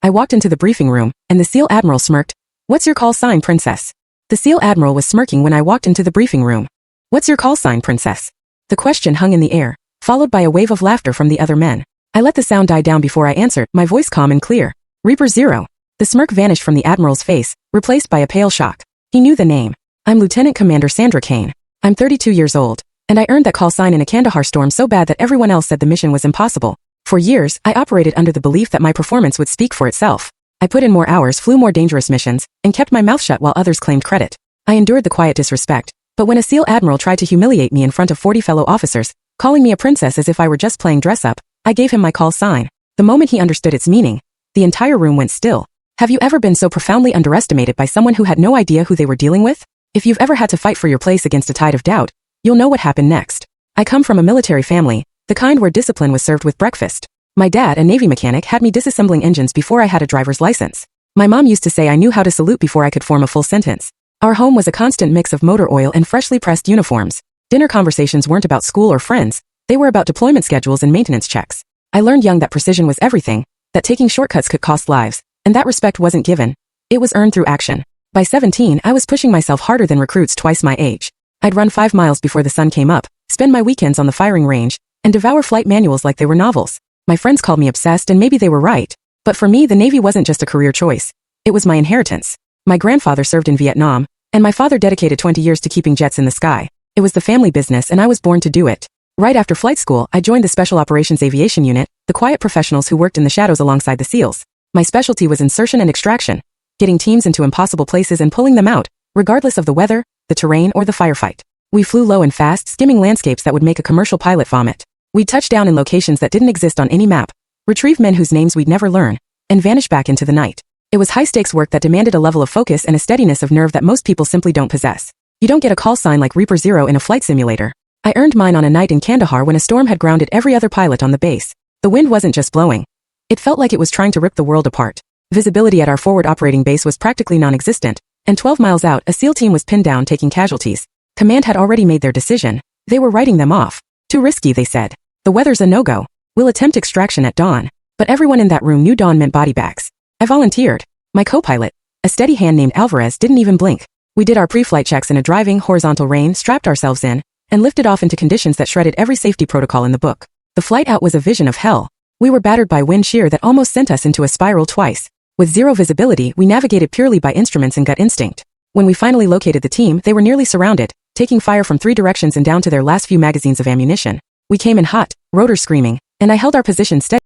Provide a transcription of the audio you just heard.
I walked into the briefing room, and the SEAL Admiral smirked. "What's your call sign, Princess?" The SEAL Admiral was smirking when I walked into the briefing room. "What's your call sign, Princess?" The question hung in the air, followed by a wave of laughter from the other men. I let the sound die down before I answered, my voice calm and clear. "Reaper Zero." The smirk vanished from the Admiral's face, replaced by a pale shock. He knew the name. "I'm Lieutenant Commander Sandra Kane. I'm 32 years old, and I earned that call sign in a Kandahar storm so bad that everyone else said the mission was impossible. For years, I operated under the belief that my performance would speak for itself. I put in more hours, flew more dangerous missions, and kept my mouth shut while others claimed credit. I endured the quiet disrespect, but when a SEAL Admiral tried to humiliate me in front of 40 fellow officers, calling me a princess as if I were just playing dress-up, I gave him my call sign. The moment he understood its meaning, the entire room went still. Have you ever been so profoundly underestimated by someone who had no idea who they were dealing with? If you've ever had to fight for your place against a tide of doubt, you'll know what happened next. I come from a military family, the kind where discipline was served with breakfast. My dad, a Navy mechanic, had me disassembling engines before I had a driver's license. My mom used to say I knew how to salute before I could form a full sentence. Our home was a constant mix of motor oil and freshly pressed uniforms. Dinner conversations weren't about school or friends, they were about deployment schedules and maintenance checks. I learned young that precision was everything, that taking shortcuts could cost lives, and that respect wasn't given. It was earned through action. By 17, I was pushing myself harder than recruits twice my age. I'd run 5 miles before the sun came up, spend my weekends on the firing range, and devour flight manuals like they were novels. My friends called me obsessed, and maybe they were right. But for me, the Navy wasn't just a career choice. It was my inheritance. My grandfather served in Vietnam, and my father dedicated 20 years to keeping jets in the sky. It was the family business, and I was born to do it. Right after flight school, I joined the Special Operations Aviation Unit, the quiet professionals who worked in the shadows alongside the SEALs. My specialty was insertion and extraction, getting teams into impossible places and pulling them out, regardless of the weather, the terrain, or the firefight. We flew low and fast, skimming landscapes that would make a commercial pilot vomit. We'd touch down in locations that didn't exist on any map, retrieve men whose names we'd never learn, and vanish back into the night. It was high-stakes work that demanded a level of focus and a steadiness of nerve that most people simply don't possess. You don't get a call sign like Reaper Zero in a flight simulator. I earned mine on a night in Kandahar when a storm had grounded every other pilot on the base. The wind wasn't just blowing. It felt like it was trying to rip the world apart. Visibility at our forward operating base was practically non-existent, and 12 miles out, a SEAL team was pinned down taking casualties. Command had already made their decision. They were writing them off. Too risky, they said. The weather's a no-go. We'll attempt extraction at dawn. But everyone in that room knew dawn meant body bags. I volunteered. My co-pilot, a steady hand named Alvarez, didn't even blink. We did our pre-flight checks in a driving, horizontal rain, strapped ourselves in, and lifted off into conditions that shredded every safety protocol in the book. The flight out was a vision of hell. We were battered by wind shear that almost sent us into a spiral twice. With zero visibility, we navigated purely by instruments and gut instinct. When we finally located the team, they were nearly surrounded, taking fire from 3 directions and down to their last few magazines of ammunition. We came in hot, rotors screaming, and I held our position steady.